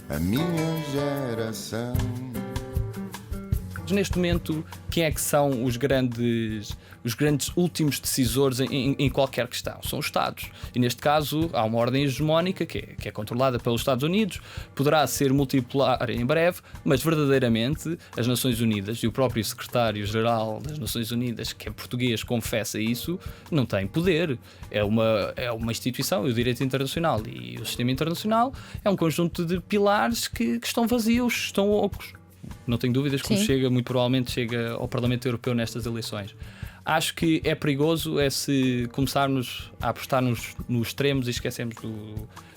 a minha geração. Neste momento, quem é que são os grandes últimos decisores em qualquer questão? São os Estados. E neste caso, há uma ordem hegemónica que é controlada pelos Estados Unidos, poderá ser multipolar em breve, mas verdadeiramente as Nações Unidas e o próprio secretário-geral das Nações Unidas, que é português, confessa isso, não tem poder. É uma instituição, o direito internacional e o sistema internacional é um conjunto de pilares que estão vazios, estão ocos. Não tenho dúvidas que muito provavelmente chega ao Parlamento Europeu nestas eleições. Acho que é perigoso se começarmos a apostar nos extremos e esquecemos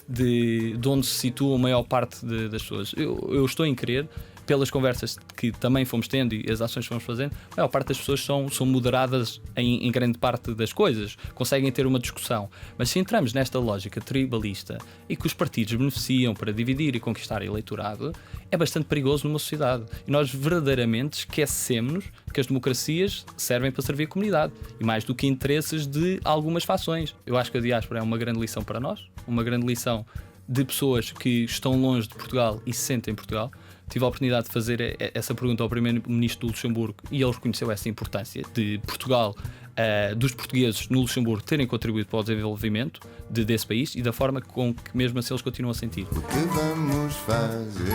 de onde se situa a maior parte das pessoas. Eu estou em crer, pelas conversas que também fomos tendo e as ações que fomos fazendo, a maior parte das pessoas são moderadas em grande parte das coisas, conseguem ter uma discussão. Mas se entramos nesta lógica tribalista e que os partidos beneficiam para dividir e conquistar eleitorado, é bastante perigoso numa sociedade. E nós verdadeiramente esquecemos que as democracias servem para servir a comunidade e mais do que interesses de algumas fações. Eu acho que a diáspora é uma grande lição para nós, uma grande lição de pessoas que estão longe de Portugal e se sentem em Portugal. Tive a oportunidade de fazer essa pergunta ao primeiro-ministro do Luxemburgo e ele reconheceu essa importância de Portugal, dos portugueses no Luxemburgo terem contribuído para o desenvolvimento desse país e da forma com que mesmo assim eles continuam a sentir. O que vamos fazer?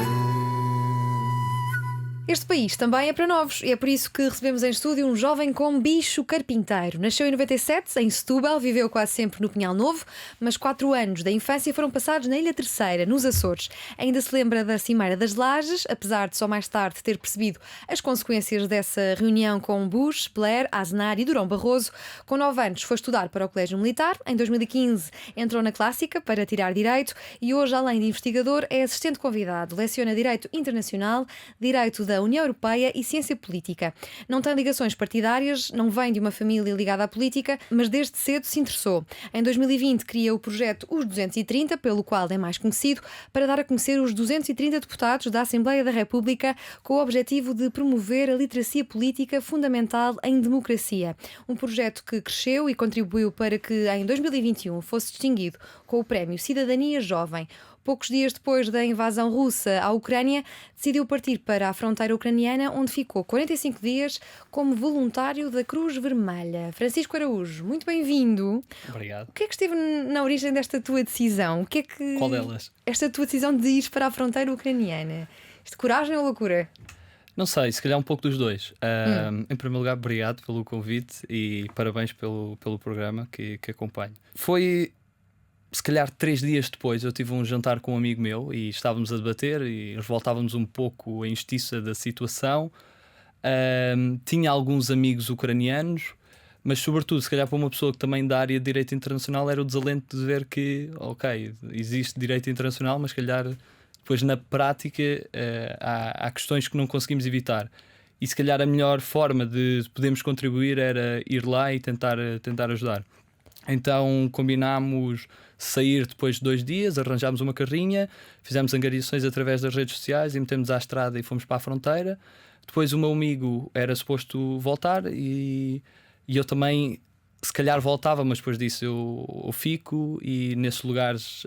Este país também é para novos e é por isso que recebemos em estúdio um jovem com bicho carpinteiro. Nasceu em 97, em Setúbal, viveu quase sempre no Pinhal Novo, mas 4 anos da infância foram passados na Ilha Terceira, nos Açores. Ainda se lembra da Cimeira das Lajes, apesar de só mais tarde ter percebido as consequências dessa reunião com Bush, Blair, Aznar e Durão Barroso. Com 9 anos foi estudar para o Colégio Militar. Em 2015 entrou na Clássica para tirar Direito e hoje, além de investigador, é assistente convidado. Leciona Direito Internacional, Direito da União Europeia e Ciência Política. Não tem ligações partidárias, não vem de uma família ligada à política, mas desde cedo se interessou. Em 2020 cria o projeto Os 230, pelo qual é mais conhecido, para dar a conhecer os 230 deputados da Assembleia da República com o objetivo de promover a literacia política fundamental em democracia. Um projeto que cresceu e contribuiu para que em 2021 fosse distinguido com o Prémio Cidadania Jovem. Poucos dias depois da invasão russa à Ucrânia, decidiu partir para a fronteira ucraniana, onde ficou 45 dias como voluntário da Cruz Vermelha. Francisco Araújo, muito bem-vindo. Obrigado. O que é que esteve na origem desta tua decisão? Qual delas? Esta tua decisão de ir para a fronteira ucraniana. Isto coragem ou loucura? Não sei, se calhar um pouco dos dois. Em primeiro lugar, obrigado pelo convite e parabéns pelo programa que acompanho. Foi... Se calhar 3 dias depois eu tive um jantar com um amigo meu e estávamos a debater e revoltávamos um pouco a injustiça da situação. Tinha alguns amigos ucranianos, mas sobretudo, se calhar para uma pessoa que também da área de Direito Internacional, era o desalento de ver que, ok, existe Direito Internacional, mas se calhar depois na prática há questões que não conseguimos evitar. E se calhar a melhor forma de podermos contribuir era ir lá e tentar ajudar. Então combinámos sair depois de 2 dias, arranjámos uma carrinha, fizemos angariações através das redes sociais e metemos à estrada e fomos para a fronteira. Depois o meu amigo era suposto voltar e eu também, se calhar voltava, mas depois disso eu fico e nesses lugares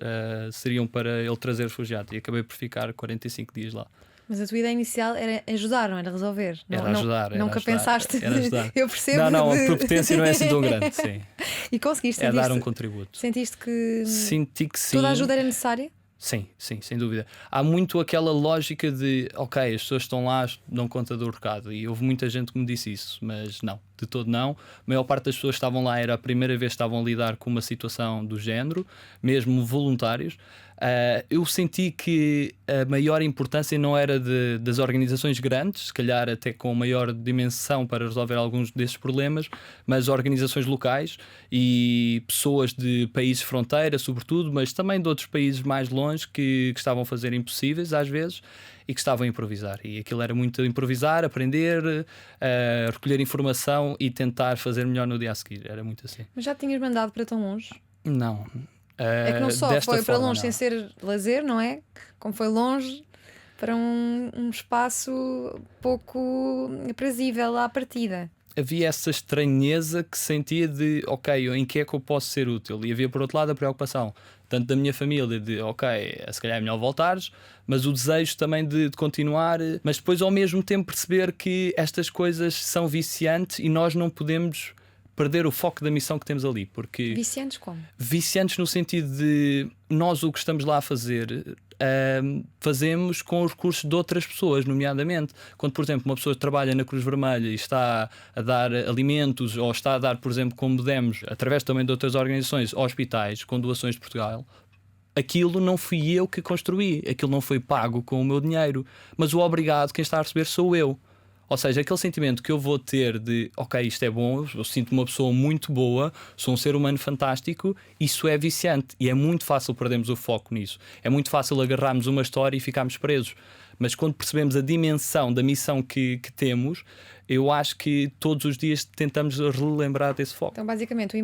seriam para ele trazer refugiados e acabei por ficar 45 dias lá. Mas a tua ideia inicial era ajudar, não era resolver? Era ajudar. Nunca pensaste. Era ajudar. Eu percebo. Não, a propotência não é assim tão grande, sim. E conseguiste? É dar um contributo. Senti que sim. Toda a ajuda era necessária? Sim, sem dúvida. Há muito aquela lógica de, ok, as pessoas estão lá, dão conta do recado. E houve muita gente que me disse isso, mas não, de todo não. A maior parte das pessoas que estavam lá era a primeira vez que estavam a lidar com uma situação do género, mesmo voluntários. Eu senti que a maior importância não era das organizações grandes, se calhar até com maior dimensão para resolver alguns desses problemas, mas organizações locais e pessoas de países fronteira, sobretudo, mas também de outros países mais longe que estavam a fazer impossíveis às vezes e que estavam a improvisar. E aquilo era muito improvisar, aprender, recolher informação e tentar fazer melhor no dia a seguir. Era muito assim. Mas já tinhas mandado para tão longe? Não. É que não só foi para longe não. sem ser lazer, não é? Como foi longe para um espaço pouco aprazível à partida. Havia essa estranheza que sentia de, ok, em que é que eu posso ser útil? E havia por outro lado a preocupação, tanto da minha família, de ok, se calhar é melhor voltares, mas o desejo também de continuar, mas depois ao mesmo tempo perceber que estas coisas são viciantes e nós não podemos perder o foco da missão que temos ali, porque Viciantes como? viciantes no sentido de nós o que estamos lá a fazer fazemos com os recursos de outras pessoas, nomeadamente quando, por exemplo, uma pessoa trabalha na Cruz Vermelha e está a dar alimentos, ou está a dar, por exemplo, como demos, através também de outras organizações, hospitais, com doações de Portugal. Aquilo não fui eu que construí, aquilo não foi pago com o meu dinheiro, mas o obrigado, quem está a receber, sou eu. Ou seja, aquele sentimento que eu vou ter de ok, isto é bom, eu sinto-me uma pessoa muito boa, sou um ser humano fantástico, isso é viciante e é muito fácil perdermos o foco nisso. É muito fácil agarrarmos uma história e ficarmos presos. Mas quando percebemos a dimensão da missão que temos, eu acho que todos os dias tentamos relembrar desse foco. Então, basicamente,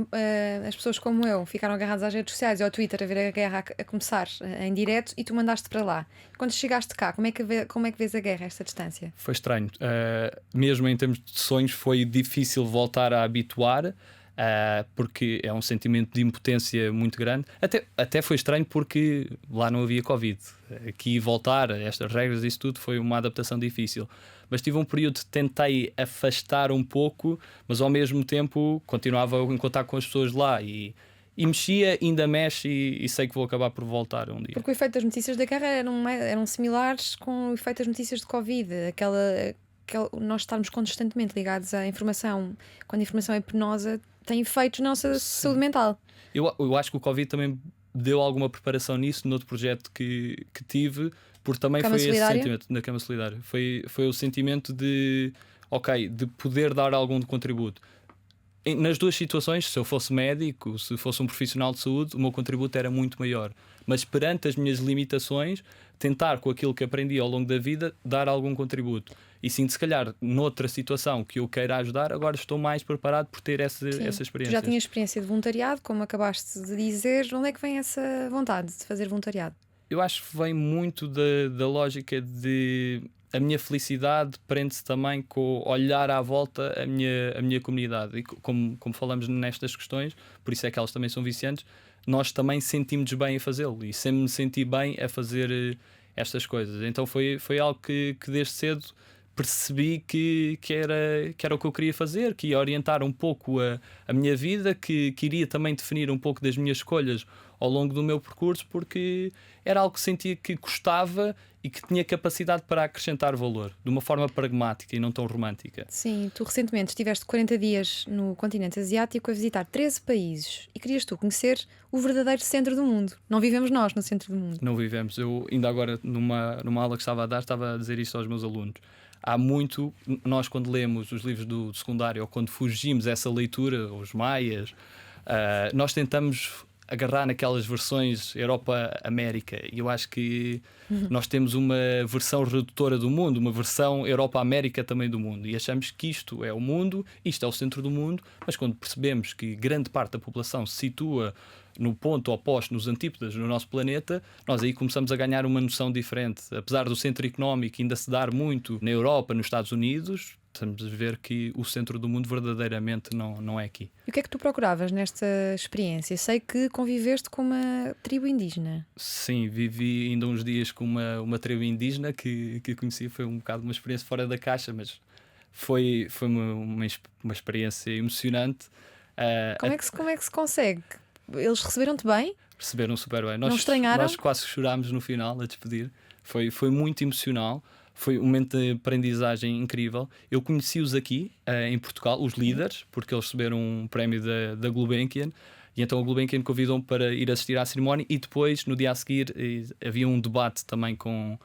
as pessoas como eu ficaram agarradas às redes sociais e ao Twitter a ver a guerra a começar em direto e tu mandaste para lá. Quando chegaste cá, como é que vês a guerra a esta distância? Foi estranho. Mesmo em termos de sonhos, foi difícil voltar a habituar. Porque é um sentimento de impotência muito grande. Até foi estranho porque lá não havia Covid. Aqui voltar a estas regras, isso tudo foi uma adaptação difícil. Mas tive um período que tentei afastar um pouco, mas ao mesmo tempo continuava em contato com as pessoas lá e mexia, ainda mexe e sei que vou acabar por voltar um dia. Porque o efeito das notícias da guerra eram similares com o efeito das notícias de Covid. Nós estarmos constantemente ligados à informação, quando a informação é penosa, tem efeitos na nossa saúde mental. Eu acho que o Covid também deu alguma preparação nisso, no outro projeto que tive, porque também Cama foi Solidária? esse sentimento na Cama Solidária. Foi o sentimento de poder dar algum contributo. Nas duas situações, se eu fosse médico, se fosse um profissional de saúde, o meu contributo era muito maior. Mas perante as minhas limitações, tentar com aquilo que aprendi ao longo da vida, dar algum contributo. E sim, se calhar, noutra situação que eu queira ajudar, agora estou mais preparado por ter essa Tu experiência. já tinhas experiência de voluntariado, como acabaste de dizer. Onde é que vem essa vontade de fazer voluntariado? Eu acho que vem muito da lógica de a minha felicidade prende-se também com olhar à volta a minha comunidade. E como falamos nestas questões, por isso é que elas também são viciantes, nós também sentimos bem a fazê-lo e sempre me senti bem a fazer estas coisas. Então foi algo que desde cedo percebi que era o que eu queria fazer, que ia orientar um pouco a minha vida, que iria também definir um pouco das minhas escolhas ao longo do meu percurso, porque era algo que sentia que gostava e que tinha capacidade para acrescentar valor, de uma forma pragmática e não tão romântica. Sim, tu recentemente estiveste 40 dias no continente asiático a visitar 13 países e querias tu conhecer o verdadeiro centro do mundo. Não vivemos nós no centro do mundo. Não vivemos. Eu ainda agora, numa aula que estava a dar, estava a dizer isto aos meus alunos. Há muito, nós quando lemos os livros do secundário ou quando fugimos essa leitura, os maias, nós tentamos agarrar naquelas versões Europa-América, e eu acho que nós temos uma versão redutora do mundo, uma versão Europa-América também do mundo, e achamos que isto é o mundo, isto é o centro do mundo, mas quando percebemos que grande parte da população se situa no ponto oposto, nos antípodas do nosso planeta, nós aí começamos a ganhar uma noção diferente. Apesar do centro económico ainda se dar muito na Europa, nos Estados Unidos, estamos a ver que o centro do mundo verdadeiramente não é aqui. E o que é que tu procuravas nesta experiência? Sei que conviveste com uma tribo indígena. Sim, vivi ainda uns dias com uma tribo indígena que conheci. Foi um bocado uma experiência fora da caixa, mas foi uma experiência emocionante. Como é que se consegue? Eles receberam-te bem? Receberam super bem. Não estranharam? Nós quase chorámos no final a despedir. Foi muito emocional. Foi um momento de aprendizagem incrível. Eu conheci-os aqui, em Portugal, os líderes, porque eles receberam um prémio da Gulbenkian. E então a Gulbenkian convidou-me para ir assistir à cerimónia e depois, no dia a seguir, havia um debate também com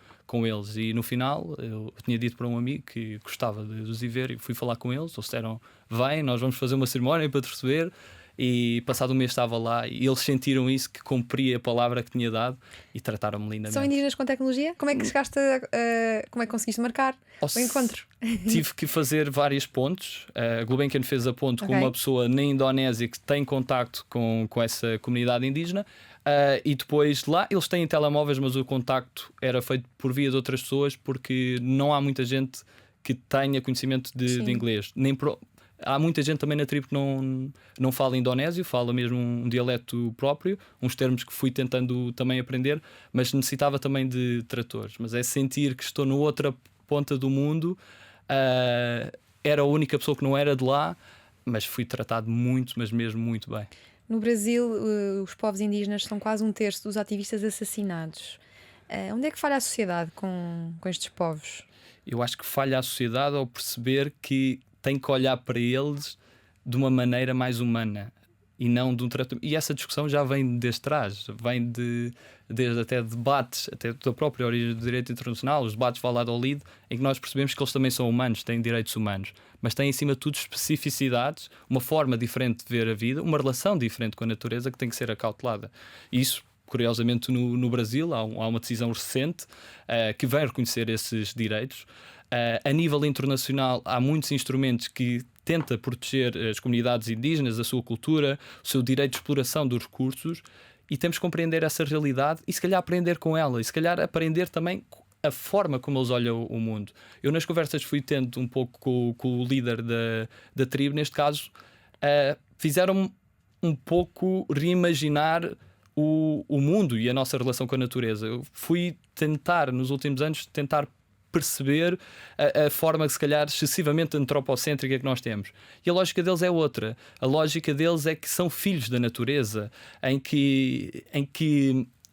eles. E no final, eu tinha dito para um amigo que gostava de os ir ver e fui falar com eles. Eles disseram, vem, nós vamos fazer uma cerimónia para te receber. E passado um mês estava lá e eles sentiram isso, que cumpri a palavra que tinha dado e trataram-me lindamente. São indígenas com tecnologia? Como é que chegaste como é que conseguiste marcar o encontro? Tive que fazer várias pontes. A Gulbenkian fez a ponte com Ok. uma pessoa na Indonésia que tem contacto com essa comunidade indígena. E depois lá eles têm telemóveis, mas o contacto era feito por via de outras pessoas, porque não há muita gente que tenha conhecimento de inglês. Há muita gente também na tribo que não fala indonésio, fala mesmo um dialeto próprio, uns termos que fui tentando também aprender, mas necessitava também de tradutores. Mas é sentir que estou na outra ponta do mundo. Era a única pessoa que não era de lá, mas fui tratado muito, mas mesmo muito bem. No Brasil, os povos indígenas são quase um terço dos ativistas assassinados. Onde é que falha a sociedade com estes povos? Eu acho que falha a sociedade ao perceber que tem que olhar para eles de uma maneira mais humana e não de um tratamento. E essa discussão já vem desde trás, vem desde até debates, até da própria origem do direito internacional, os debates Valladolid, em que nós percebemos que eles também são humanos, têm direitos humanos, mas têm acima de tudo especificidades, uma forma diferente de ver a vida, uma relação diferente com a natureza que tem que ser acautelada. E isso, curiosamente, no Brasil há uma decisão recente que vem reconhecer esses direitos. A nível internacional há muitos instrumentos que tenta proteger as comunidades indígenas, a sua cultura, o seu direito de exploração dos recursos, e temos que compreender essa realidade e se calhar aprender com ela, e se calhar aprender também a forma como eles olham o mundo. Eu nas conversas fui tendo um pouco com o líder da tribo, neste caso, fizeram-me um pouco reimaginar o mundo e a nossa relação com a natureza. Eu fui tentar, nos últimos anos, perceber a forma, se calhar, excessivamente antropocêntrica que nós temos. E a lógica deles é outra. A lógica deles é que são filhos da natureza, em que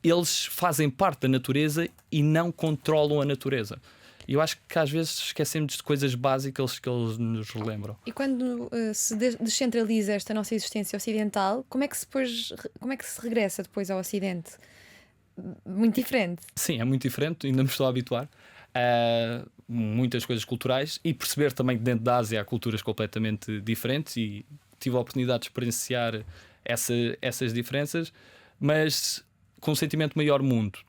eles fazem parte da natureza e não controlam a natureza. E eu acho que às vezes esquecemos de coisas básicas que eles nos relembram. E quando se descentraliza esta nossa existência ocidental, como é que se regressa depois ao Ocidente? Muito diferente. Sim, é muito diferente, ainda me estou a habituar a muitas coisas culturais e perceber também que dentro da Ásia há culturas completamente diferentes e tive a oportunidade de experienciar essas diferenças, mas com um sentimento maior mundo,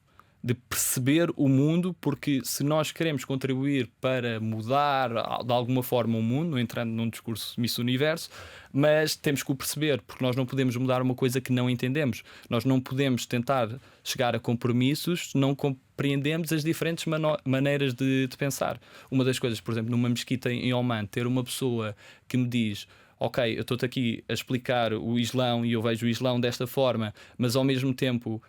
de perceber o mundo, porque se nós queremos contribuir para mudar de alguma forma o mundo, não entrando num discurso Miss Universo, mas temos que o perceber, porque nós não podemos mudar uma coisa que não entendemos. Nós não podemos tentar chegar a compromissos se não compreendemos as diferentes maneiras de pensar. Uma das coisas, por exemplo, numa mesquita em Oman, ter uma pessoa que me diz: ok, eu estou-te aqui a explicar o Islão e eu vejo o Islão desta forma, mas ao mesmo tempo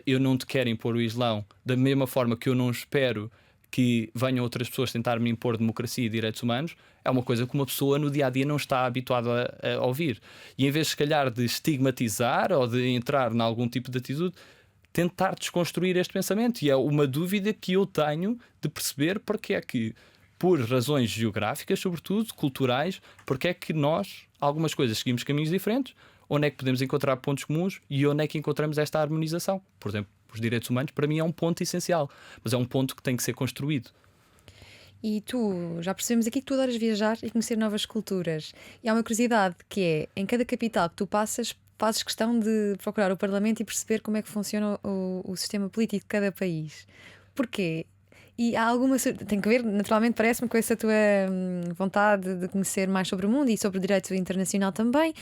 eu não te quero impor o Islão, da mesma forma que eu não espero que venham outras pessoas tentar me impor democracia e direitos humanos, é uma coisa que uma pessoa no dia-a-dia não está habituada a ouvir. E em vez, se calhar, de estigmatizar ou de entrar em algum tipo de atitude, tentar desconstruir este pensamento. E é uma dúvida que eu tenho de perceber porque é que, por razões geográficas, sobretudo, culturais, porque é que nós, algumas coisas, seguimos caminhos diferentes. Onde é que podemos encontrar pontos comuns e onde é que encontramos esta harmonização? Por exemplo, os direitos humanos, para mim, é um ponto essencial, mas é um ponto que tem que ser construído. E tu, já percebemos aqui que tu adoras viajar e conhecer novas culturas. E há uma curiosidade que é, em cada capital que tu passas, fazes questão de procurar o Parlamento e perceber como é que funciona o sistema político de cada país. Porquê? E há alguma. Tem que ver, naturalmente, parece-me, com essa tua vontade de conhecer mais sobre o mundo e sobre o direito internacional também.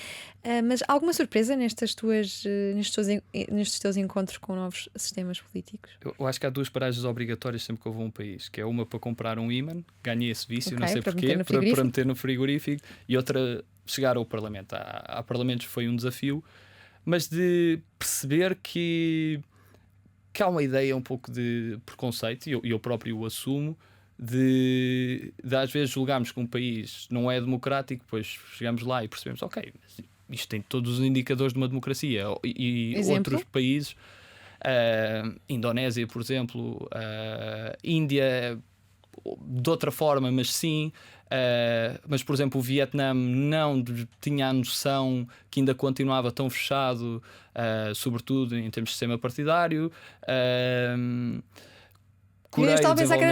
Mas há alguma surpresa nestes teus encontros com novos sistemas políticos? Eu acho que há duas paragens obrigatórias sempre que eu vou a um país, que é uma para comprar um ímã, ganhei esse vício, não sei porquê, para meter no frigorífico, e outra, chegar ao Parlamento. A Parlamentos foi um desafio, mas de perceber que há uma ideia um pouco de preconceito, e eu próprio o assumo, de às vezes julgarmos que um país não é democrático, depois chegamos lá e percebemos, ok, isto tem todos os indicadores de uma democracia. E outros países, Indonésia, por exemplo, Índia, de outra forma, mas sim. Mas, por exemplo, o Vietnã não tinha a noção que ainda continuava tão fechado, sobretudo em termos de sistema partidário. Eu estava a pensar que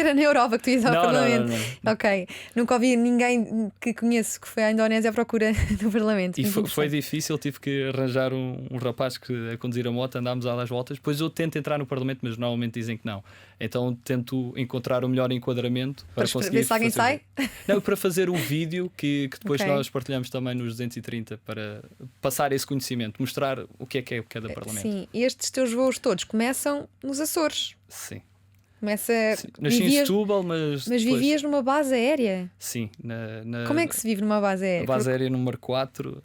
era na Europa que tu ias ao Parlamento. Não. Ok, nunca ouvi ninguém que conheço que foi à Indonésia à procura do Parlamento. E foi difícil, tive que arranjar um rapaz a conduzir a moto, andámos a dar as voltas. Depois eu tento entrar no Parlamento, mas normalmente dizem que não. Então tento encontrar o melhor enquadramento para conseguir ver se alguém sai? Não, para fazer o vídeo que depois nós partilhamos também nos 230 para passar esse conhecimento, mostrar o que é cada Parlamento. Sim, e estes teus voos todos começam nos Açores. Sim. Começa. Nasci em Setúbal, mas Mas depois, vivias numa base aérea. sim, Como é que se vive numa base aérea? a base aérea número 4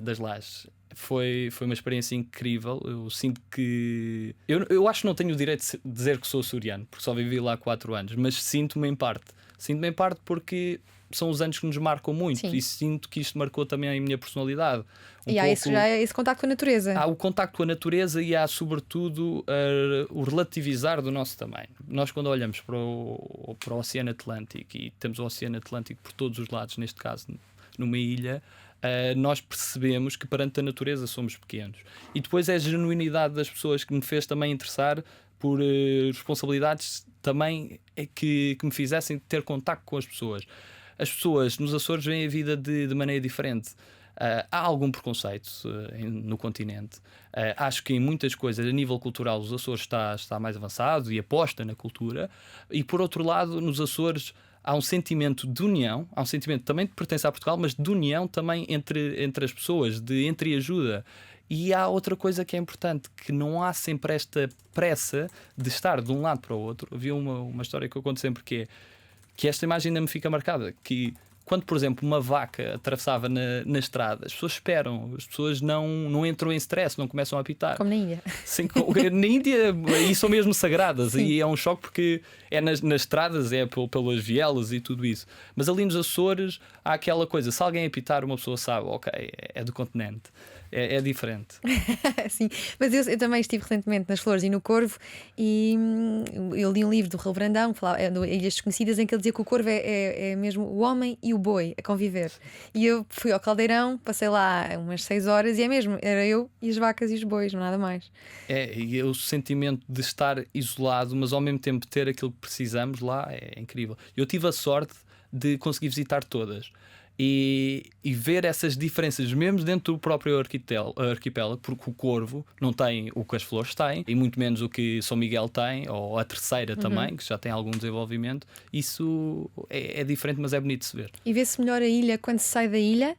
das Lajes. Foi uma experiência incrível. Eu sinto que. Eu acho que não tenho o direito de dizer que sou açoriano, porque só vivi lá 4 anos, mas sinto-me em parte. Sinto-me em parte porque são os anos que nos marcam muito. Sim. E sinto que isto marcou também a minha personalidade. E há esse contacto com a natureza. Há o contacto com a natureza e há, sobretudo, o relativizar do nosso tamanho. Nós, quando olhamos para o Oceano Atlântico, e temos o Oceano Atlântico por todos os lados, neste caso numa ilha, nós percebemos que perante a natureza somos pequenos. E depois é a genuinidade das pessoas que me fez também interessar por responsabilidades também que me fizessem ter contacto com as pessoas. As pessoas nos Açores veem a vida de maneira diferente. Há algum preconceito no continente. Acho que em muitas coisas, a nível cultural, os Açores está mais avançado e aposta na cultura. E por outro lado, nos Açores há um sentimento de união, há um sentimento também de pertença a Portugal, mas de união também entre as pessoas, de entreajuda. E há outra coisa que é importante, que não há sempre esta pressa de estar de um lado para o outro. Havia uma história que eu conto sempre que esta imagem ainda me fica marcada, que quando, por exemplo, uma vaca atravessava na estrada, as pessoas esperam, as pessoas não entram em stress, não começam a apitar. Como na Índia. Sim, na Índia, e são mesmo sagradas. Sim. E é um choque porque é nas estradas, é pelas vielas e tudo isso. Mas ali nos Açores há aquela coisa: se alguém apitar, uma pessoa sabe, ok, é do continente. É diferente. Sim, mas eu também estive recentemente nas Flores e no Corvo e eu li um livro do Raul Brandão, que falava, do Ilhas Desconhecidas, em que ele dizia que o Corvo é mesmo o homem e o boi a conviver. E eu fui ao Caldeirão, passei lá umas 6 horas e é mesmo, era eu e as vacas e os bois, nada mais. E o sentimento de estar isolado, mas ao mesmo tempo ter aquilo que precisamos lá é incrível. Eu tive a sorte de conseguir visitar todas. E ver essas diferenças mesmo dentro do próprio arquipélago, porque o Corvo não tem o que as Flores têm, e muito menos o que São Miguel tem, ou a Terceira também, que já tem algum desenvolvimento. Isso é diferente, mas é bonito de se ver. E vê-se melhor a ilha quando se sai da ilha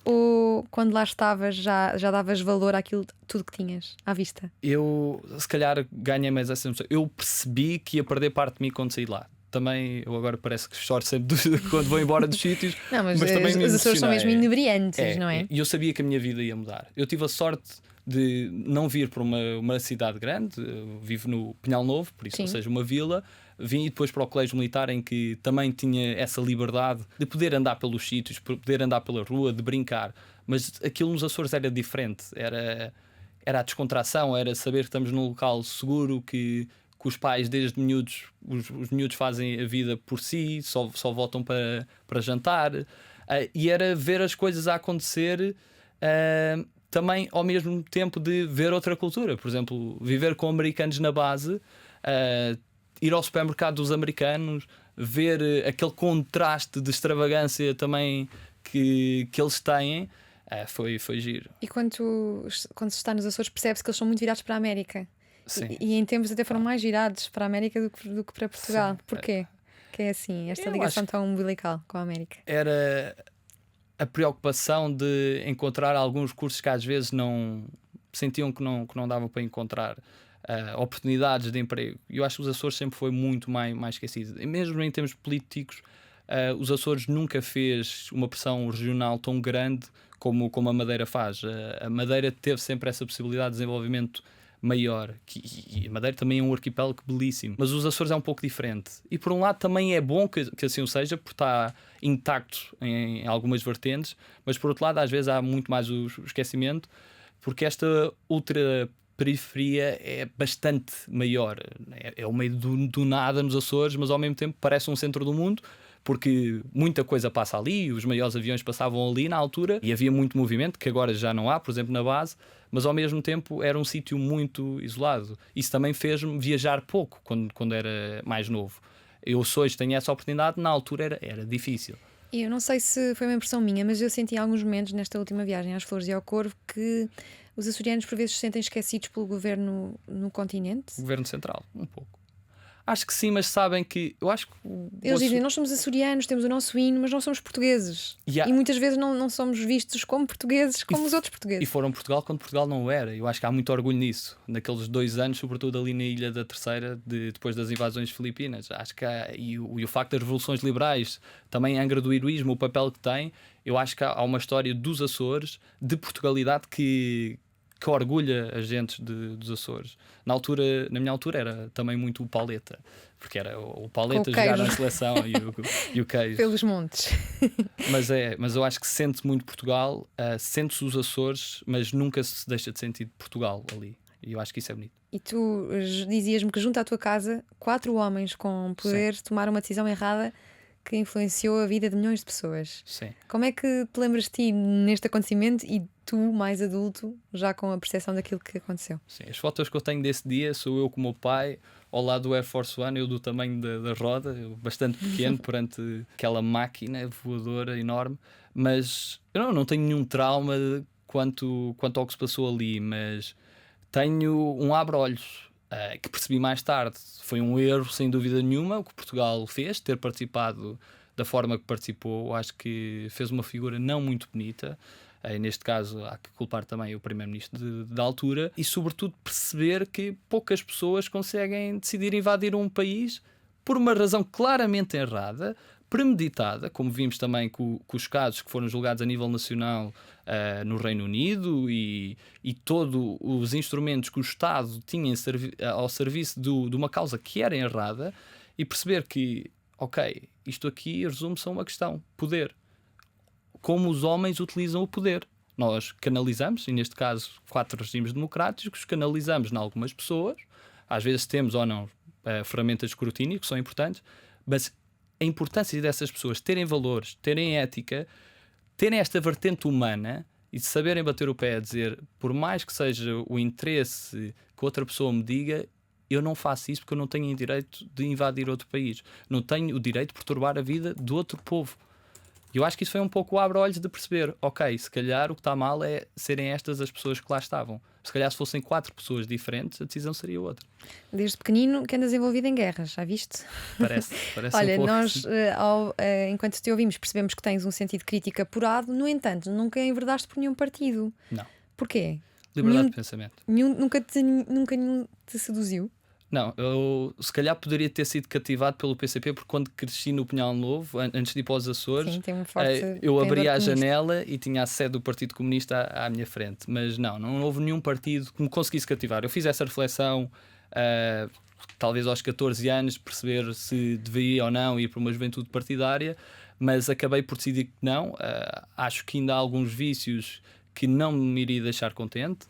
ou quando lá estavas já davas valor àquilo tudo que tinhas à vista? Eu, se calhar, ganhei mais essa noção. Eu percebi que ia perder parte de mim quando saí de lá. Também, eu agora parece que choro sempre quando vou embora dos sítios. Não, mas também os Açores são mesmo inebriantes, não é? E eu sabia que a minha vida ia mudar. Eu tive a sorte de não vir para uma cidade grande. Eu vivo no Pinhal Novo, por isso, Sim. ou seja, uma vila. Vim depois para o Colégio Militar, em que também tinha essa liberdade de poder andar pelos sítios, poder andar pela rua, de brincar. Mas aquilo nos Açores era diferente. Era a descontração, era saber que estamos num local seguro, que os pais desde miúdos, os miúdos fazem a vida por si, só voltam para jantar, e era ver as coisas a acontecer, também ao mesmo tempo de ver outra cultura. Por exemplo, viver com americanos na base, ir ao supermercado dos americanos, ver aquele contraste de extravagância também que eles têm. Foi giro. E quando se está nos Açores percebe-se que eles são muito virados para a América. Sim. E em tempos até foram mais virados para a América do que para Portugal. Sim. Porquê? Que é assim, esta Eu ligação acho tão umbilical com a América. Era a preocupação de encontrar alguns cursos que às vezes não sentiam que não dava para encontrar, oportunidades de emprego. E eu acho que os Açores sempre foi muito mais esquecido. E mesmo em termos políticos, os Açores nunca fez uma pressão regional tão grande como a Madeira faz. A Madeira teve sempre essa possibilidade de desenvolvimento maior, e a Madeira também é um arquipélago belíssimo, mas os Açores é um pouco diferente. E por um lado também é bom que assim o seja, porque está intacto em algumas vertentes, mas por outro lado às vezes há muito mais o esquecimento, porque esta ultra periferia é bastante maior. É o meio do nada nos Açores, mas ao mesmo tempo parece um centro do mundo, porque muita coisa passa ali, os maiores aviões passavam ali na altura e havia muito movimento, que agora já não há, por exemplo, na base, mas ao mesmo tempo era um sítio muito isolado. Isso também fez-me viajar pouco quando era mais novo. Eu hoje tenho essa oportunidade, na altura era difícil. E eu não sei se foi uma impressão minha, mas eu senti em alguns momentos nesta última viagem às Flores e ao Corvo que os açorianos por vezes se sentem esquecidos pelo governo no continente. O governo central, um pouco. Acho que sim, mas sabem que. Eu acho que. Eles dizem, nós somos açorianos, temos o nosso hino, mas não somos portugueses. Yeah. E muitas vezes não somos vistos como portugueses, como os outros portugueses. E foram Portugal quando Portugal não o era. Eu acho que há muito orgulho nisso. Naqueles 2 anos, sobretudo ali na Ilha da Terceira, depois das invasões filipinas. Acho que e o facto das revoluções liberais, também a Angra do Heroísmo, o papel que tem, eu acho que há uma história dos Açores, de Portugalidade, que orgulha a gente dos Açores. Na minha altura era também muito o Pauleta, porque era o Pauleta jogar na seleção e o queijo. Pelos montes. Mas eu acho que sente muito Portugal, sente-se os Açores, mas nunca se deixa de sentir Portugal ali. E eu acho que isso é bonito. E tu dizias-me que junto à tua casa 4 homens com poder tomaram uma decisão errada que influenciou a vida de milhões de pessoas. Sim. Como é que te lembras de ti neste acontecimento e tu, mais adulto, já com a percepção daquilo que aconteceu? Sim, as fotos que eu tenho desse dia sou eu com o meu pai ao lado do Air Force One, eu do tamanho da roda, eu bastante pequeno perante aquela máquina voadora enorme, mas eu não tenho nenhum trauma quanto ao que se passou ali, mas tenho um abre-olhos que percebi mais tarde. Foi um erro, sem dúvida nenhuma, o que Portugal fez, ter participado da forma que participou. Acho que fez uma figura não muito bonita. Neste caso, há que culpar também o primeiro-ministro da altura e, sobretudo, perceber que poucas pessoas conseguem decidir invadir um país por uma razão claramente errada, premeditada, como vimos também com os casos que foram julgados a nível nacional no Reino Unido e todos os instrumentos que o Estado tinha ao serviço de uma causa que era errada, e perceber que, ok, isto aqui resume-se a uma questão: poder. Como os homens utilizam o poder. Nós canalizamos, e neste caso 4 regimes democráticos, canalizamos em algumas pessoas, às vezes temos ou não ferramentas de escrutínio que são importantes, mas a importância dessas pessoas terem valores, terem ética, terem esta vertente humana e de saberem bater o pé a dizer, por mais que seja o interesse que outra pessoa me diga, eu não faço isso porque eu não tenho o direito de invadir outro país, não tenho o direito de perturbar a vida de outro povo. E eu acho que isso foi um pouco o abre-olhos de perceber, ok, se calhar o que está mal é serem estas as pessoas que lá estavam. Se calhar se fossem 4 pessoas diferentes, a decisão seria outra. Desde pequenino que andas envolvido em guerras, já viste? Parece Olha, um pouco. nós, enquanto te ouvimos, percebemos que tens um sentido crítico apurado. No entanto, nunca enverdaste por nenhum partido. Não. Porquê? Liberdade de pensamento. Nunca nenhum te seduziu? Não, eu se calhar poderia ter sido cativado pelo PCP, porque quando cresci no Pinhal Novo, antes de ir para os Açores, Sim, tem um forte eu abria a comunista. janela e tinha a sede do Partido Comunista à minha frente. Mas não houve nenhum partido que me conseguisse cativar. Eu fiz essa reflexão, talvez aos 14 anos, perceber se deveria ou não ir para uma juventude partidária, mas acabei por decidir que não. Acho que ainda há alguns vícios que não me iria deixar contente.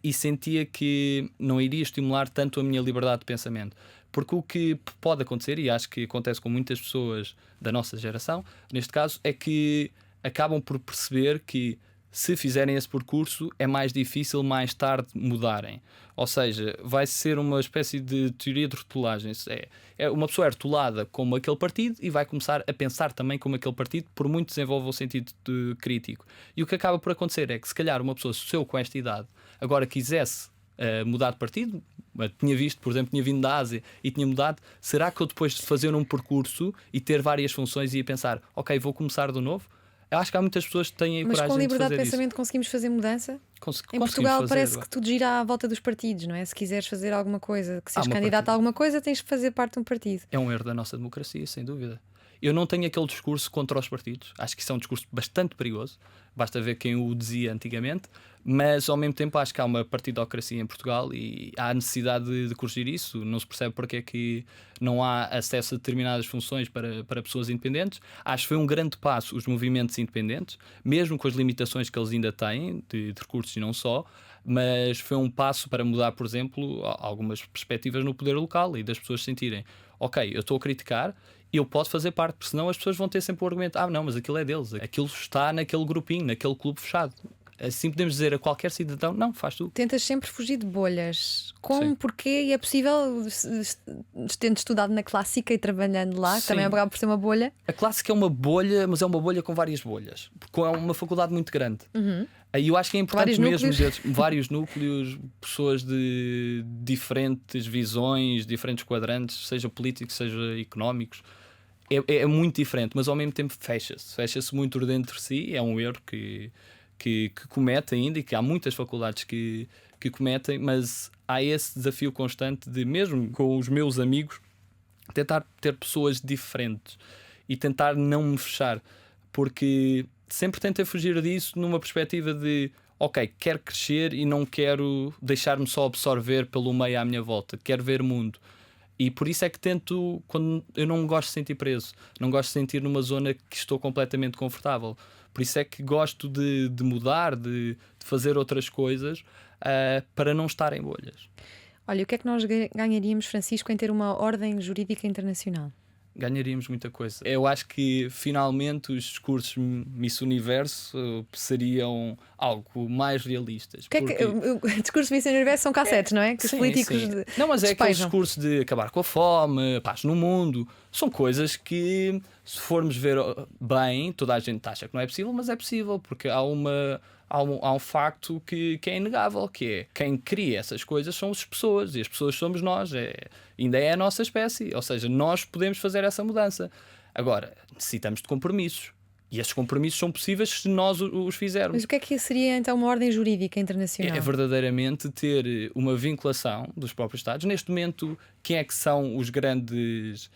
E sentia que não iria estimular tanto a minha liberdade de pensamento. Porque o que pode acontecer, e acho que acontece com muitas pessoas da nossa geração, neste caso, é que acabam por perceber que se fizerem esse percurso é mais difícil mais tarde mudarem. Ou seja, vai ser uma espécie de teoria de rotulagem. Uma pessoa é rotulada como aquele partido e vai começar a pensar também como aquele partido, por muito desenvolva o sentido crítico. E o que acaba por acontecer é que, se calhar, uma pessoa, se eu com esta idade agora quisesse mudar de partido, tinha visto, por exemplo, tinha vindo da Ásia e tinha mudado, será que eu depois de fazer um percurso e ter várias funções ia pensar, ok, vou começar de novo? Eu acho que há muitas pessoas que têm a Mas coragem com de liberdade fazer de pensamento isso. conseguimos fazer mudança? Em Conseguimos Portugal fazer, parece que tudo gira à volta dos partidos, não é? Se quiseres fazer alguma coisa, que seres candidato a alguma coisa, tens de fazer parte de um partido. É um erro da nossa democracia, sem dúvida. Eu não tenho aquele discurso contra os partidos. Acho que isso é um discurso bastante perigoso. Basta ver quem o dizia antigamente. Mas, ao mesmo tempo, acho que há uma partidocracia em Portugal e há necessidade de corrigir isso. Não se percebe porque é que não há acesso a determinadas funções para pessoas independentes. Acho que foi um grande passo os movimentos independentes, mesmo com as limitações que eles ainda têm, de recursos e não só. Mas foi um passo para mudar, por exemplo, algumas perspectivas no poder local e das pessoas sentirem, ok, eu estou a criticar, eu posso fazer parte, porque senão as pessoas vão ter sempre o argumento, não, mas aquilo é deles, aquilo está naquele grupinho, naquele clube fechado. Assim podemos dizer a qualquer cidadão: não, faz tu. Tentas sempre fugir de bolhas. Como, Sim. porquê? E é possível, tendo estudado na clássica e trabalhando lá, que Sim. também acaba por ser uma bolha. A clássica é uma bolha, mas é uma bolha com várias bolhas, porque é uma faculdade muito grande. Aí eu acho que é importante Vários mesmo núcleos. vários núcleos, pessoas de diferentes visões, diferentes quadrantes, seja políticos, seja económicos. É muito diferente, mas ao mesmo tempo fecha-se muito dentro de si. É um erro que comete ainda, e que há muitas faculdades que cometem, mas há esse desafio constante de, mesmo com os meus amigos, tentar ter pessoas diferentes e tentar não me fechar, porque sempre tentei fugir disso numa perspectiva de: ok, quero crescer e não quero deixar-me só absorver pelo meio à minha volta, quero ver mundo. E por isso é que tento, quando eu não gosto de sentir preso, não gosto de sentir numa zona que estou completamente confortável. Por isso é que gosto de mudar, de fazer outras coisas, para não estar em bolhas. Olha, o que é que nós ganharíamos, Francisco, em ter uma ordem jurídica internacional? Ganharíamos muita coisa. Eu acho que finalmente os discursos Miss Universo seriam algo mais realistas. O que é que, o discurso Miss Universo são cassetes, não é? Que os Sim, políticos sim. Não, mas é aquele despejam. discurso de acabar com a fome, paz no mundo. São coisas que, se formos ver bem, toda a gente acha que não é possível, mas é possível, porque há um facto que é inegável, que é: quem cria essas coisas são as pessoas, e as pessoas somos nós, ainda é a nossa espécie, ou seja, nós podemos fazer essa mudança. Agora, necessitamos de compromissos, e esses compromissos são possíveis se nós os fizermos. Mas o que é que seria então uma ordem jurídica internacional? É verdadeiramente ter uma vinculação dos próprios Estados. Neste momento, quem é que são os grandes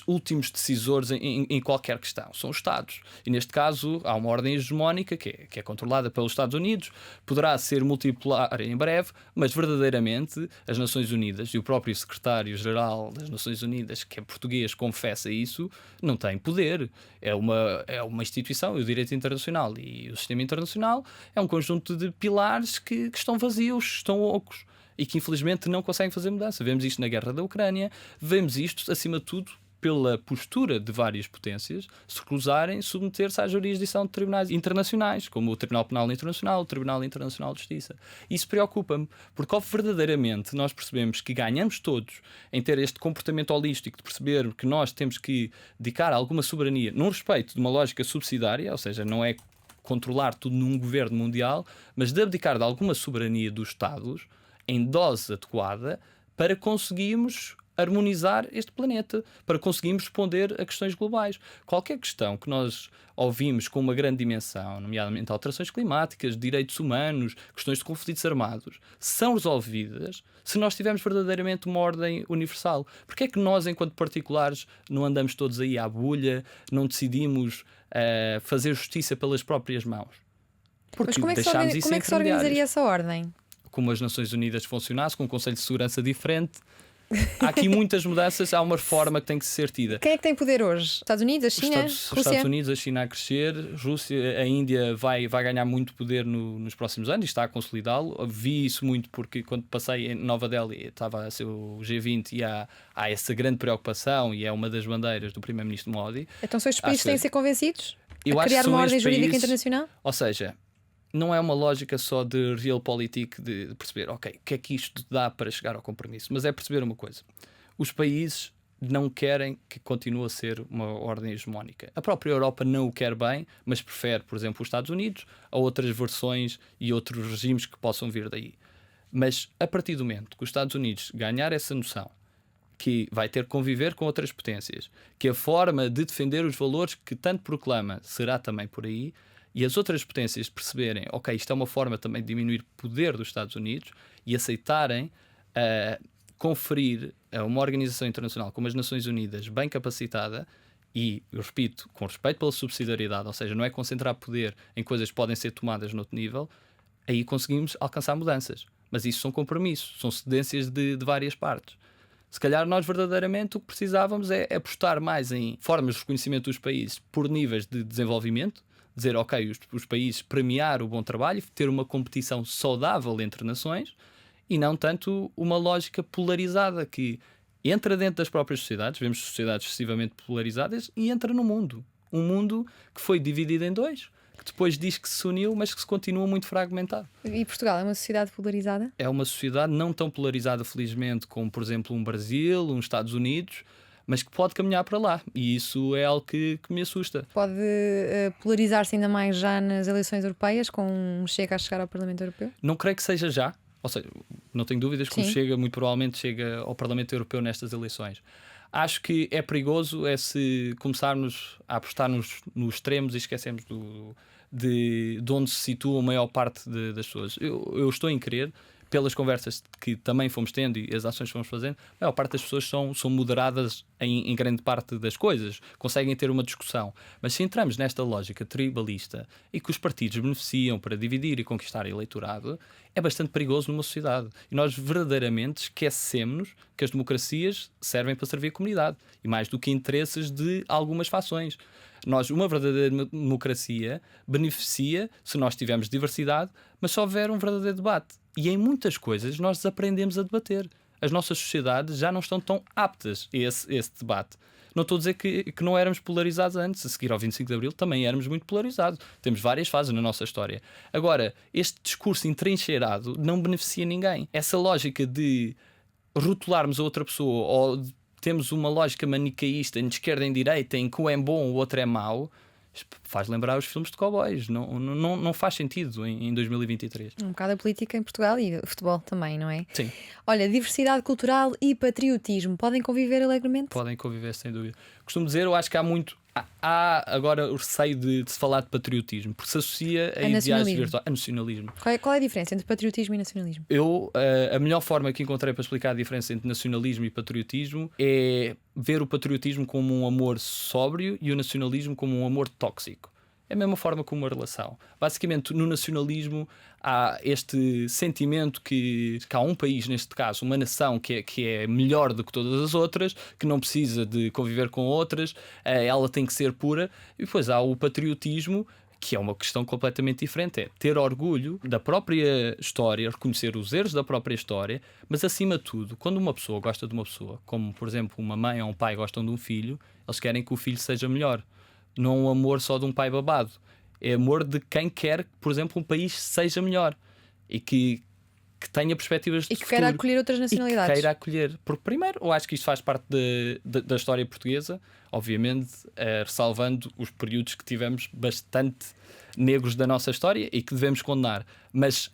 últimos decisores em qualquer questão? São os Estados. E neste caso há uma ordem hegemónica que é controlada pelos Estados Unidos, poderá ser multipolar em breve, mas verdadeiramente as Nações Unidas, e o próprio secretário-geral das Nações Unidas, que é português, confessa isso, não tem poder. É uma instituição, o direito internacional e o sistema internacional é um conjunto de pilares que estão vazios, estão ocos, e que infelizmente não conseguem fazer mudança. Vemos isto na guerra da Ucrânia, vemos isto, acima de tudo, pela postura de várias potências se recusarem submeter-se à jurisdição de tribunais internacionais, como o Tribunal Penal Internacional, o Tribunal Internacional de Justiça. Isso preocupa-me, porque verdadeiramente nós percebemos que ganhamos todos em ter este comportamento holístico, de perceber que nós temos que dedicar alguma soberania num respeito de uma lógica subsidiária, ou seja, não é controlar tudo num governo mundial, mas de abdicar de alguma soberania dos Estados em dose adequada para conseguirmos harmonizar este planeta, para conseguirmos responder a questões globais. Qualquer questão que nós ouvimos com uma grande dimensão, nomeadamente alterações climáticas, direitos humanos, questões de conflitos armados, são resolvidas se nós tivermos verdadeiramente uma ordem universal. Porque é que nós, enquanto particulares, não andamos todos aí à bulha, não decidimos fazer justiça pelas próprias mãos? Porque Mas como é que deixámos se, isso como é que se organizaria intermediários. essa ordem? Como as Nações Unidas funcionasse, com um Conselho de Segurança diferente. Há aqui muitas mudanças, há uma reforma que tem que ser tida. Quem é que tem poder hoje? Estados Unidos, a China, Os Rússia? Estados Unidos, a China a crescer, Rússia, a Índia vai ganhar muito poder nos próximos anos e está a consolidá-lo. Vi isso muito porque quando passei em Nova Delhi estava a ser o G20 e há essa grande preocupação, e é uma das bandeiras do Primeiro-Ministro Modi. Então são estes países que têm de ser convencidos Eu a acho criar que são uma ordem estes jurídica países- internacional? Ou seja, não é uma lógica só de realpolitik, de perceber, ok, o que é que isto dá para chegar ao compromisso, mas é perceber uma coisa: os países não querem que continue a ser uma ordem hegemónica. A própria Europa não o quer bem, mas prefere, por exemplo, os Estados Unidos a outras versões e outros regimes que possam vir daí. Mas a partir do momento que os Estados Unidos ganhar essa noção que vai ter que conviver com outras potências, que a forma de defender os valores que tanto proclama será também por aí, e as outras potências perceberem, ok, isto é uma forma também de diminuir o poder dos Estados Unidos, e aceitarem conferir a uma organização internacional como as Nações Unidas bem capacitada e, eu repito, com respeito pela subsidiariedade, ou seja, não é concentrar poder em coisas que podem ser tomadas noutro nível, aí conseguimos alcançar mudanças. Mas isso são compromissos, são cedências de várias partes. Se calhar nós verdadeiramente o que precisávamos é apostar mais em formas de reconhecimento dos países por níveis de desenvolvimento, dizer, ok, os países premiar o bom trabalho, ter uma competição saudável entre nações, e não tanto uma lógica polarizada que entra dentro das próprias sociedades. Vemos sociedades excessivamente polarizadas e entra no mundo. Um mundo que foi dividido em dois. que depois diz que se uniu, mas que se continua muito fragmentado. E Portugal é uma sociedade polarizada? É uma sociedade não tão polarizada, felizmente, como, por exemplo, um Brasil, uns Estados Unidos, mas que pode caminhar para lá. E isso é algo que me assusta. Pode polarizar-se ainda mais já nas eleições europeias, com um Chega a chegar ao Parlamento Europeu? Não creio que seja já. Ou seja, não tenho dúvidas que o Sim. Chega, muito provavelmente, chega ao Parlamento Europeu nestas eleições. Acho que é perigoso se começarmos a apostar nos extremos e esquecermos de onde se situa a maior parte das pessoas. Eu estou em crer, pelas conversas que também fomos tendo e as ações que fomos fazendo, a maior parte das pessoas são moderadas em grande parte das coisas, conseguem ter uma discussão. Mas se entramos nesta lógica tribalista e que os partidos beneficiam para dividir e conquistar eleitorado, é bastante perigoso numa sociedade. E nós verdadeiramente esquecemos que as democracias servem para servir a comunidade e mais do que interesses de algumas fações. Uma verdadeira democracia beneficia se nós tivermos diversidade, mas só houver um verdadeiro debate. E em muitas coisas nós desaprendemos a debater. As nossas sociedades já não estão tão aptas a esse debate. Não estou a dizer que não éramos polarizados antes. A seguir ao 25 de Abril também éramos muito polarizados. Temos várias fases na nossa história. Agora, este discurso entrincheirado não beneficia ninguém. Essa lógica de rotularmos a outra pessoa ou de temos uma lógica manicaísta de esquerda em direita em que um é bom, o outro é mau, faz lembrar os filmes de cowboys. Não faz sentido em 2023. Um bocado a política em Portugal e o futebol também, não é? Sim. Olha, diversidade cultural e patriotismo podem conviver alegremente? Podem conviver, sem dúvida. Costumo dizer, eu acho que há muito. Há agora o receio de se falar de patriotismo, porque se associa a ideais virtuais. A nacionalismo. Qual é a diferença entre patriotismo e nacionalismo? A melhor forma que encontrei para explicar a diferença entre nacionalismo e patriotismo é ver o patriotismo como um amor sóbrio e o nacionalismo como um amor tóxico. É a mesma forma como uma relação. Basicamente, no nacionalismo há este sentimento que há um país, neste caso, uma nação que é melhor do que todas as outras, que não precisa de conviver com outras, ela tem que ser pura. E depois há o patriotismo, que é uma questão completamente diferente. É ter orgulho da própria história, reconhecer os erros da própria história, mas acima de tudo, quando uma pessoa gosta de uma pessoa, como por exemplo uma mãe ou um pai gostam de um filho, eles querem que o filho seja melhor. Não é um amor só de um pai babado. É amor de quem quer que, por exemplo, um país seja melhor e que tenha perspectivas de futuro. E que futuro, queira acolher outras nacionalidades. E que queira acolher. Porque, primeiro, eu acho que isto faz parte da história portuguesa, obviamente, ressalvando os períodos que tivemos bastante negros da nossa história e que devemos condenar. Mas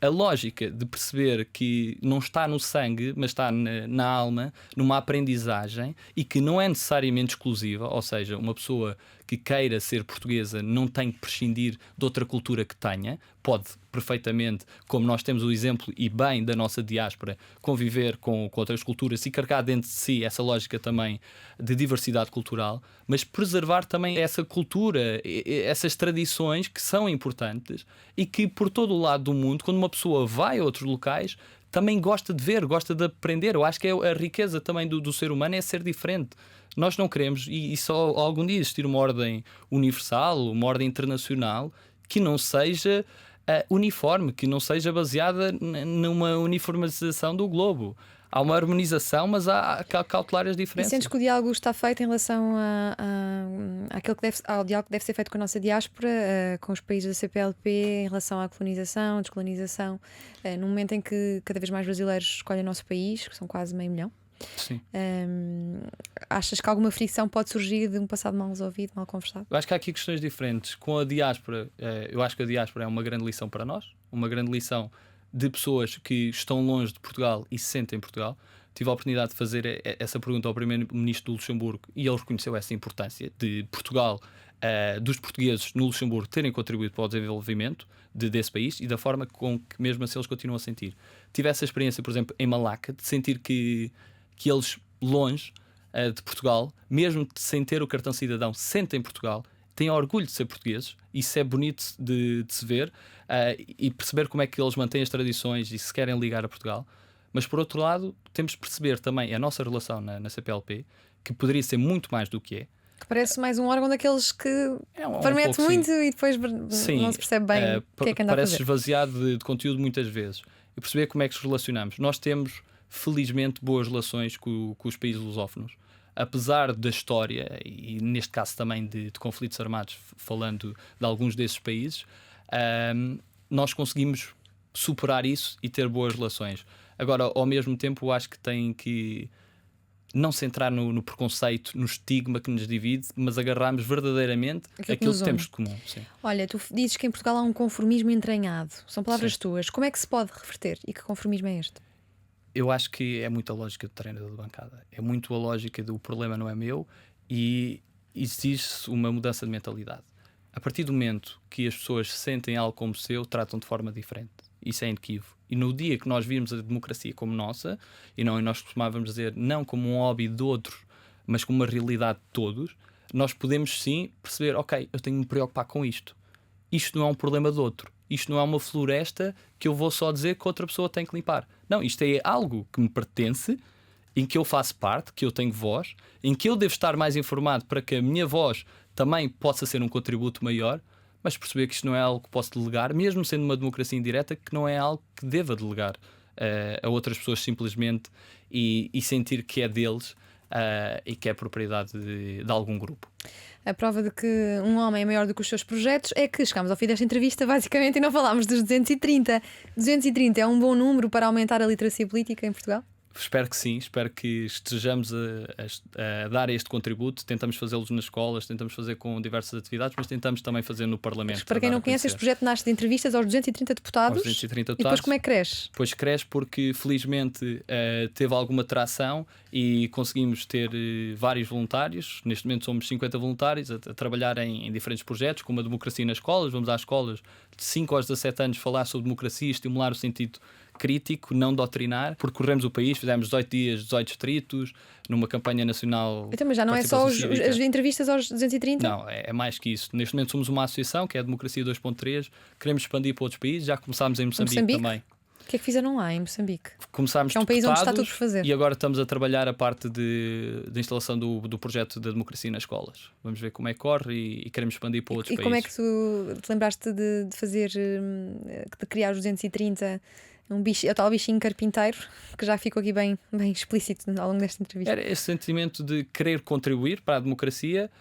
a lógica de perceber que não está no sangue, mas está na alma, numa aprendizagem e que não é necessariamente exclusiva, ou seja, uma pessoa que queira ser portuguesa não tem que prescindir de outra cultura que tenha, pode perfeitamente, como nós temos o exemplo e bem da nossa diáspora, conviver com outras culturas e carregar dentro de si essa lógica também de diversidade cultural, mas preservar também essa cultura, essas tradições que são importantes e que por todo o lado do mundo, quando uma pessoa vai a outros locais, também gosta de ver, gosta de aprender. Eu acho que a riqueza também do ser humano é ser diferente. Nós não queremos, e só algum dia existir uma ordem universal, uma ordem internacional que não seja uniforme, que não seja baseada numa uniformização do globo. Há uma harmonização, mas há cautelar as diferenças. E sentes que o diálogo está feito em relação ao diálogo que deve ser feito com a nossa diáspora, com os países da CPLP, em relação à colonização, descolonização, num momento em que cada vez mais brasileiros escolhem o nosso país, que são quase 500 000? Sim. Achas que alguma fricção pode surgir de um passado mal resolvido, mal conversado? Eu acho que há aqui questões diferentes. Com a diáspora, eu acho que a diáspora é uma grande lição para nós, uma grande lição de pessoas que estão longe de Portugal e se sentem em Portugal. Tive a oportunidade de fazer essa pergunta ao primeiro-ministro do Luxemburgo e ele reconheceu essa importância de Portugal, dos portugueses no Luxemburgo terem contribuído para o desenvolvimento desse país e da forma com que mesmo assim eles continuam a sentir. Tive essa experiência, por exemplo, em Malaca, de sentir que eles, longe de Portugal, mesmo sem ter o cartão cidadão, sentem Portugal, têm orgulho de ser portugueses. Isso é bonito de se ver e perceber como é que eles mantêm as tradições e se querem ligar a Portugal. Mas, por outro lado, temos de perceber também a nossa relação na CPLP, que poderia ser muito mais do que é. Que parece mais um órgão daqueles que promete muito e depois não se percebe bem o que é que anda a fazer. Parece esvaziado de conteúdo muitas vezes. E perceber como é que nos relacionamos. Nós temos, felizmente, boas relações com os países lusófonos. apesar da história, e neste caso também de conflitos armados, falando de alguns desses países, nós conseguimos superar isso e ter boas relações. Agora, ao mesmo tempo, eu acho que tem que não se entrar no preconceito, no estigma que nos divide, mas agarrarmos verdadeiramente aquilo que temos de comum. Sim. Olha, tu dizes que em Portugal há um conformismo entranhado. São palavras tuas. Como é que se pode reverter? E que conformismo é este? Eu acho que é muito a lógica do treinador de bancada. É muito a lógica do problema não é meu e exige-se uma mudança de mentalidade. A partir do momento que as pessoas sentem algo como seu, tratam de forma diferente. Isso é inequívoco. E no dia que nós virmos a democracia como nossa, e nós costumávamos dizer não como um hobby de outros, mas como uma realidade de todos, nós podemos sim perceber, ok, eu tenho de me preocupar com isto. Isto não é um problema de outro. Isto não é uma floresta que eu vou só dizer que outra pessoa tem que limpar. Não, isto é algo que me pertence, em que eu faço parte, que eu tenho voz, em que eu devo estar mais informado para que a minha voz também possa ser um contributo maior, mas perceber que isto não é algo que posso delegar, mesmo sendo uma democracia indireta, que não é algo que deva delegar a outras pessoas simplesmente e sentir que é deles e que é propriedade de algum grupo. A prova de que um homem é maior do que os seus projetos é que chegámos ao fim desta entrevista, basicamente, e não falámos dos 230. 230 é um bom número para aumentar a literacia política em Portugal? Espero que sim, espero que estejamos a dar este contributo. Tentamos fazê-los nas escolas, tentamos fazer com diversas atividades, mas tentamos também fazer no Parlamento. Mas para quem não conhece, este projeto nasce de entrevistas aos 230 deputados. Aos 230 deputados. E depois como é que cresce? Depois cresce porque felizmente teve alguma tração e conseguimos ter vários voluntários. Neste momento somos 50 voluntários a trabalhar em diferentes projetos, como a democracia nas escolas. Vamos às escolas de 5 aos 17 anos falar sobre democracia, estimular o sentido crítico, não doutrinar. Percorremos o país, fizemos 18 dias, 18 distritos, numa campanha nacional. Então, mas já não é só as entrevistas aos 230? Não, é mais que isso. Neste momento somos uma associação, que é a Democracia 2.3. Queremos expandir para outros países. Já começámos em Moçambique também. O que é que fizeram lá em Moçambique? Começámos que é um país onde está tudo por fazer. E agora estamos a trabalhar a parte de instalação do projeto da democracia nas escolas. Vamos ver como é que corre e queremos expandir para outros países. E como é que tu te lembraste de fazer, de criar os 230? O tal bichinho carpinteiro, que já ficou aqui bem explícito ao longo desta entrevista. Era esse sentimento de querer contribuir para a democracia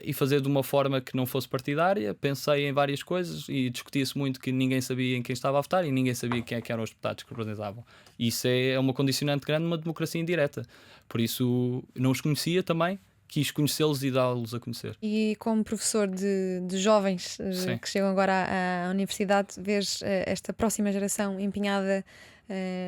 e fazer de uma forma que não fosse partidária. Pensei em várias coisas e discutia-se muito que ninguém sabia em quem estava a votar e ninguém sabia quem é que eram os deputados que representavam. E isso é uma condicionante grande numa democracia indireta. Por isso, não os conhecia também. Quis conhecê-los e dá-los a conhecer. E como professor de jovens que chegam agora à universidade, vês esta próxima geração empenhada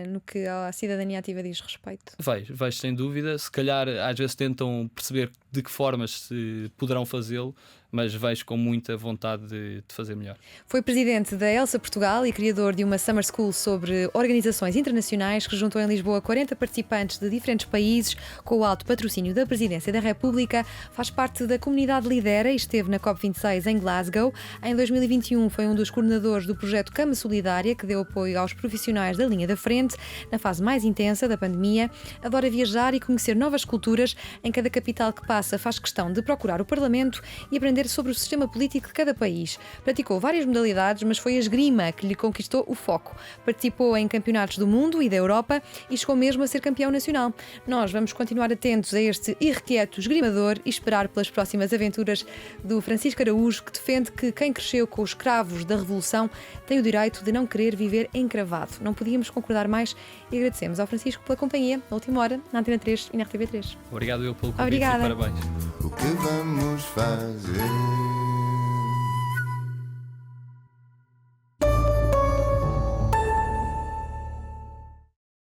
no que a cidadania ativa diz respeito? Vejo sem dúvida. Se calhar às vezes tentam perceber de que formas se poderão fazê-lo, mas vejo com muita vontade de fazer melhor. Foi presidente da Elsa Portugal e criador de uma Summer School sobre organizações internacionais que juntou em Lisboa 40 participantes de diferentes países com o alto patrocínio da Presidência da República. Faz parte da comunidade Lidera e esteve na COP26 em Glasgow. Em 2021 foi um dos coordenadores do projeto Cama Solidária, que deu apoio aos profissionais da linha da frente na fase mais intensa da pandemia. Adora viajar e conhecer novas culturas. Em cada capital que passa faz questão de procurar o Parlamento e aprender sobre o sistema político de cada país. Praticou várias modalidades, mas foi a esgrima que lhe conquistou o foco. Participou em campeonatos do mundo e da Europa e chegou mesmo a ser campeão nacional. Nós vamos continuar atentos a este irrequieto esgrimador e esperar pelas próximas aventuras do Francisco Araújo, que defende que quem cresceu com os cravos da Revolução tem o direito de não querer viver encravado. Não podíamos concordar mais e agradecemos ao Francisco pela companhia na última hora, na Antena 3 e na RTV3. Obrigado eu pelo convite. Obrigada. E parabéns. O que vamos fazer?